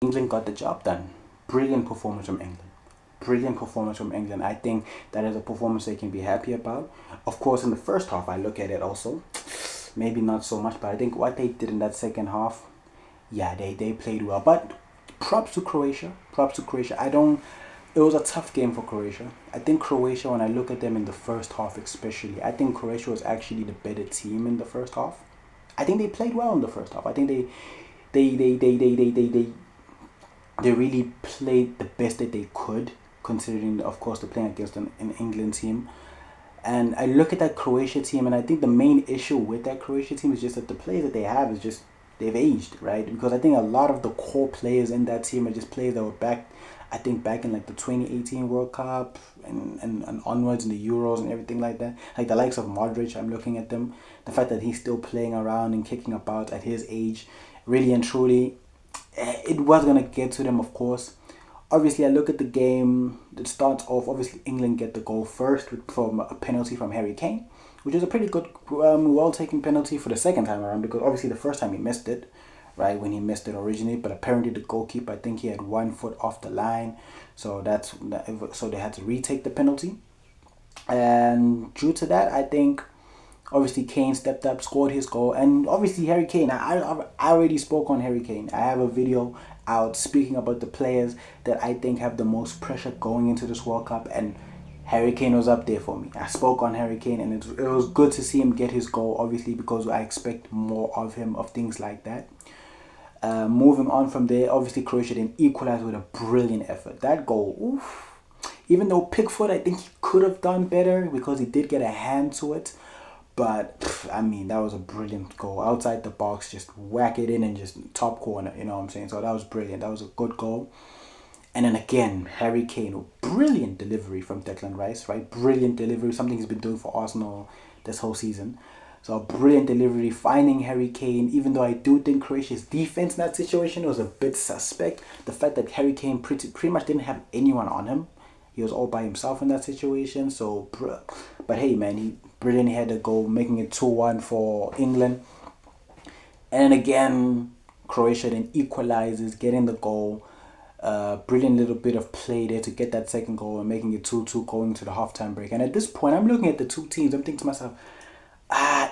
England got the job done. Brilliant performance from England. Brilliant performance from England. I think that is a performance they can be happy about. Of course, in the first half, I look at it also. Maybe not so much, but I think what they did in that second half, yeah, they played well. But props to Croatia. Props to Croatia. I don't. It was a tough game for Croatia. I think Croatia, when I look at them in the first half, especially, I think Croatia was actually the better team in the first half. I think they played well in the first half. I think they really played the best that they could, considering, of course, they're playing against an England team. And I look at that Croatia team, and I think the main issue with that Croatia team is just that the players that they have is just they've aged, right? Because I think a lot of the core players in that team are just players that were back, I think back in like the 2018 World Cup and onwards in the Euros and everything like that. Like the likes of Modric, I'm looking at them. The fact that he's still playing around and kicking about at his age, really and truly, it was gonna get to them, of course. Obviously, I look at the game. It starts off. Obviously, England get the goal first from a penalty from Harry Kane, which is a pretty good, well taken penalty for the second time around. Because obviously, the first time he missed it, right when he missed it originally. But apparently, the goalkeeper, I think he had 1 foot off the line, so so they had to retake the penalty. And due to that, I think obviously Kane stepped up, scored his goal, and obviously Harry Kane. I already spoke on Harry Kane. I have a video out speaking about the players that I think have the most pressure going into this World Cup, and Harry Kane was up there for me. I spoke on Harry Kane, and it was good to see him get his goal, obviously, because I expect more of him, of things like that. Moving on from there, obviously Croatia then equalized with a brilliant effort. That goal, oof. Even though Pickford, I think he could have done better because he did get a hand to it. But I mean, that was a brilliant goal outside the box. Just whack it in and just top corner. You know what I'm saying? So that was brilliant. That was a good goal. And then again, Harry Kane, brilliant delivery from Declan Rice, right? Brilliant delivery. Something he's been doing for Arsenal this whole season. So a brilliant delivery, finding Harry Kane. Even though I do think Croatia's defense in that situation was a bit suspect. The fact that Harry Kane pretty much didn't have anyone on him. He was all by himself in that situation. So, but hey, man, he brilliantly had a goal, making it 2-1 for England. And again, Croatia then equalizes, getting the goal. Brilliant little bit of play there to get that second goal and making it 2-2 going to the halftime break. And at this point, I'm looking at the two teams. I'm thinking to myself,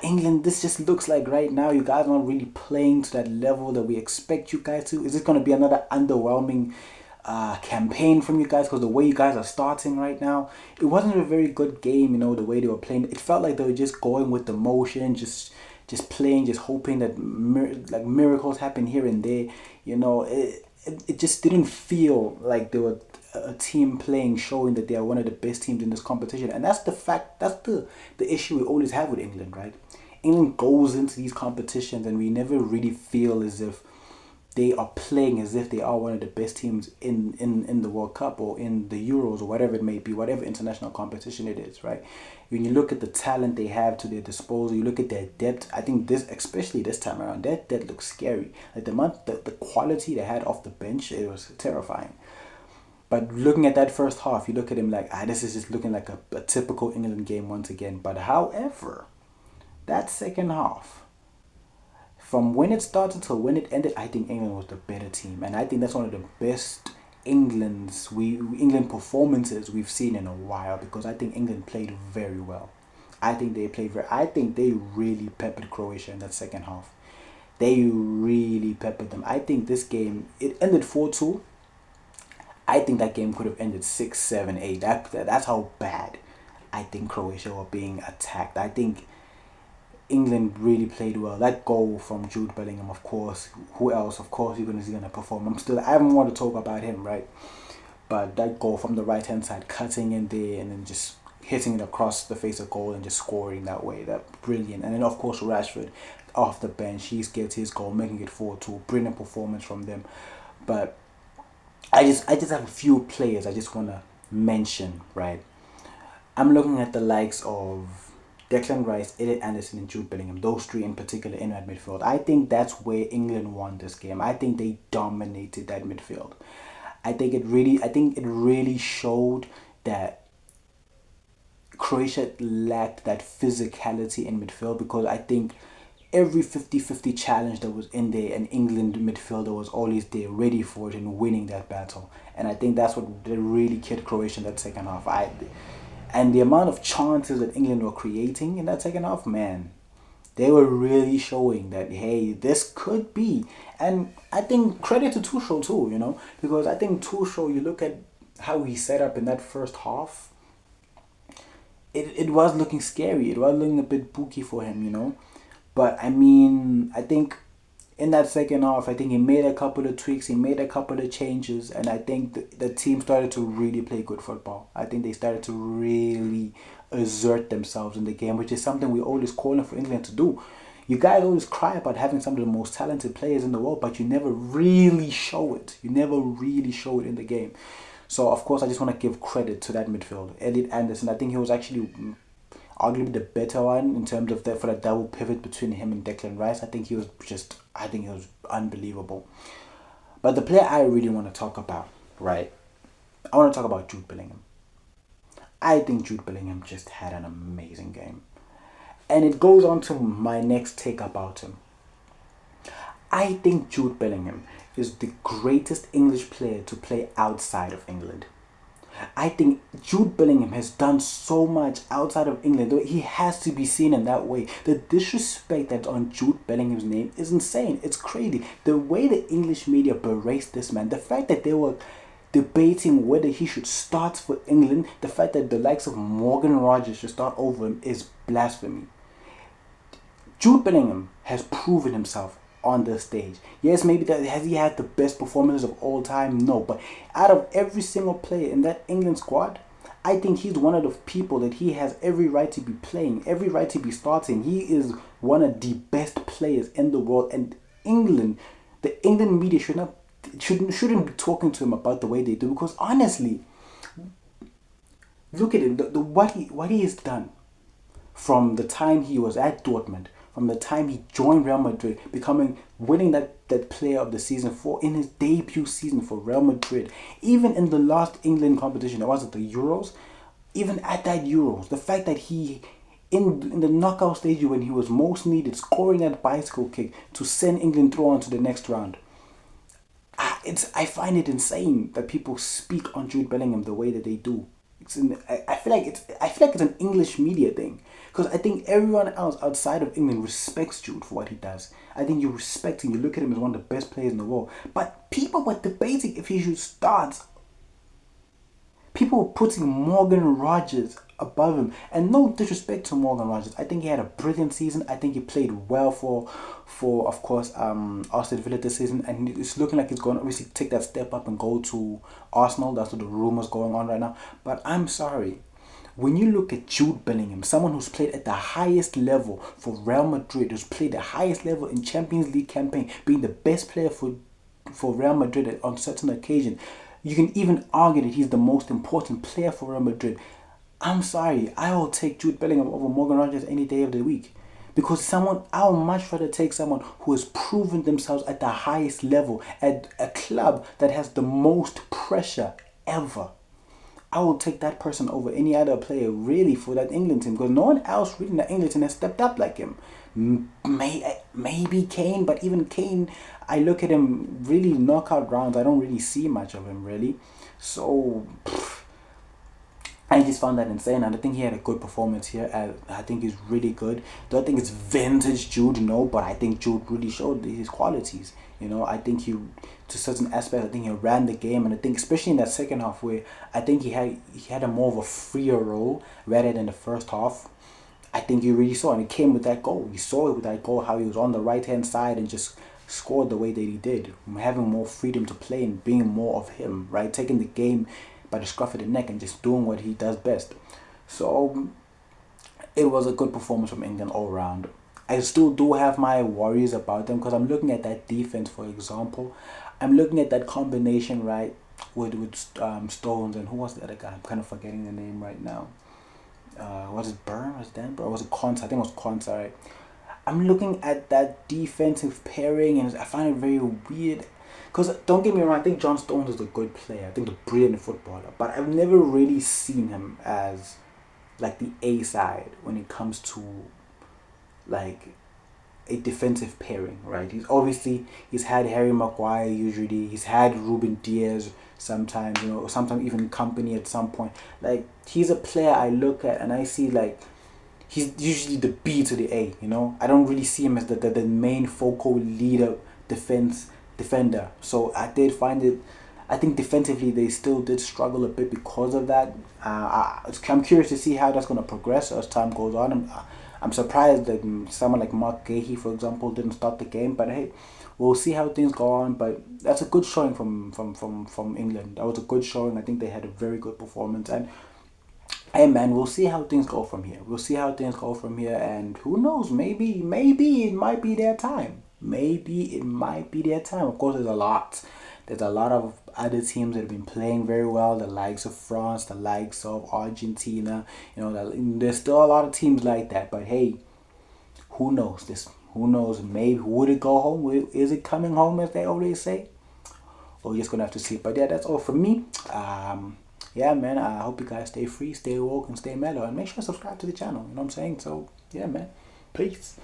England, this just looks like right now you guys aren't really playing to that level that we expect you guys to. Is this going to be another underwhelming campaign from you guys? Because the way you guys are starting right now, it wasn't a very good game. You know, the way they were playing, it felt like they were just going with the motion, just playing, just hoping that like miracles happen here and there. You know, it just didn't feel like they were a team playing, showing that they are one of the best teams in this competition. And that's the fact. That's the issue we always have with England, right? England goes into these competitions and we never really feel as if they are playing as if they are one of the best teams in the World Cup or in the Euros or whatever it may be, whatever international competition it is, right? When you look at the talent they have to their disposal, you look at their depth. I think this, especially this time around, their depth looks scary. Like the quality they had off the bench, it was terrifying. But looking at that first half, you look at him like, this is just looking like a typical England game once again. But however, that second half, from when it started to when it ended, I think England was the better team, and I think that's one of the best England performances we've seen in a while because I think England played very well. I think they played very. I think they really peppered Croatia in that second half. They really peppered them. I think this game it ended 4-2. I think that game could have ended 6-7-8. That's how bad I think Croatia were being attacked. I think England really played well. That goal from Jude Bellingham, of course. Who else? Of course, you're gonna perform. I haven't want to talk about him, right? But that goal from the right hand side, cutting in there and then just hitting it across the face of goal and just scoring that way. That brilliant. And then of course Rashford off the bench, he gets his goal, making it 4-2. Brilliant performance from them. But I just have a few players I just wanna mention, right? I'm looking at the likes of Declan Rice, Elliot Anderson, and Jude Bellingham. Those three in particular in that midfield. I think that's where England won this game. I think they dominated that midfield. I think it really showed that Croatia lacked that physicality in midfield because I think every 50-50 challenge that was in there, an England midfielder was always there, ready for it and winning that battle. And I think that's what really killed Croatia in that second half. And the amount of chances that England were creating in that second half, man, they were really showing that, hey, this could be. And I think credit to Tuchel too, because I think Tuchel, you look at how he set up in that first half, it was looking scary. It was looking a bit booky for him. But I mean, I think in that second half, I think he made a couple of tweaks, he made a couple of changes, and I think the team started to really play good football. I think they started to really assert themselves in the game, which is something we're always calling for England to do. You guys always cry about having some of the most talented players in the world, but you never really show it. You never really show it in the game. So, of course, I just want to give credit to that midfield. Elliot Anderson, I think he was actually arguably the better one in terms of for that double pivot between him and Declan Rice. I think he was unbelievable. But the player I really want to talk about, right? I want to talk about Jude Bellingham. I think Jude Bellingham just had an amazing game. And it goes on to my next take about him. I think Jude Bellingham is the greatest English player to play outside of England. I think Jude Bellingham has done so much outside of England. He has to be seen in that way. The disrespect that's on Jude Bellingham's name is insane. It's crazy. The way the English media berates this man, the fact that they were debating whether he should start for England, the fact that the likes of Morgan Rogers should start over him is blasphemy. Jude Bellingham has proven himself on the stage. Yes, maybe has he had the best performances of all time? No, but out of every single player in that England squad, I think he's one of the people that he has every right to be playing, every right to be starting. He is one of the best players in the world, and the England media shouldn't be talking to him about the way they do, because honestly, look at him, what he has done from the time he was at Dortmund, from the time he joined Real Madrid, winning that player of the season in his debut season for Real Madrid, even in the last England competition, was it the Euros? Even at that Euros, the fact that he, in the knockout stage when he was most needed, scoring that bicycle kick to send England through on to the next round. I find it insane that people speak on Jude Bellingham the way that they do. I feel like it's an English media thing, because I think everyone else outside of England respects Jude for what he does. I think you respect him, you look at him as one of the best players in the world. But people were debating if he should start. People were putting Morgan Rogers above him, and no disrespect to Morgan Rogers. I think he had a brilliant season. I think he played well for of course Aston Villa this season, and it's looking like he's going to obviously take that step up and go to Arsenal. That's what the rumors going on right now. But I'm sorry, when you look at Jude Bellingham, someone who's played at the highest level for Real Madrid, who's played the highest level in Champions League campaign, being the best player for Real Madrid on certain occasions, you can even argue that he's the most important player for Real Madrid. I'm sorry, I will take Jude Bellingham over Morgan Rogers any day of the week. Because I would much rather take someone who has proven themselves at the highest level, at a club that has the most pressure ever. I will take that person over any other player really for that England team, because no one else really in the England team has stepped up like him. Maybe Kane, but even Kane, I look at him really knockout rounds, I don't really see much of him really. So I just found that insane, and I think he had a good performance here. I think he's really good. Don't think it's vintage Jude, no, but I think Jude really showed his qualities. I think to certain aspects, I think he ran the game, and I think especially in that second half where I think he had a more of a freer role rather than the first half. I think you really saw, and it came with that goal. We saw it with that goal, how he was on the right-hand side and just scored the way that he did, having more freedom to play and being more of him, right? Taking the game by the scruff of the neck and just doing what he does best. So it was a good performance from England all around. I still do have my worries about them, because I'm looking at that defense, for example. I'm looking at that combination, right, with Stones and who was the other guy? I'm kind of forgetting the name right now. Was it Byrne? Was it Dan Byrne? Or was it Konsa? I think it was Konsa, right? I'm looking at that defensive pairing, and I find it very weird. Because don't get me wrong, I think John Stones is a good player. I think he's a brilliant footballer. But I've never really seen him as like the A side when it comes to like a defensive pairing, right? He's had Harry Maguire usually, he's had Ruben Diaz sometimes, sometimes even company at some point. Like, he's a player I look at and I see like he's usually the B to the A, I don't really see him as the main focal leader defender. So I think defensively they still did struggle a bit because of that. I'm curious to see how that's going to progress as time goes on. I'm surprised that someone like Mark Gahey, for example, didn't start the game. But hey, we'll see how things go on. But that's a good showing from England. That was a good showing. I think they had a very good performance. And hey man, we'll see how things go from here. And who knows? Maybe it might be their time. Of course, There's a lot of other teams that have been playing very well. The likes of France, the likes of Argentina. There's still a lot of teams like that. But hey, who knows? Who knows? Maybe would it go home? Is it coming home, as they always say? Or we're just gonna have to see. But yeah, that's all from me. Yeah, man, I hope you guys stay free, stay woke, and stay mellow. And make sure to subscribe to the channel. You know what I'm saying? So, yeah, man. Peace.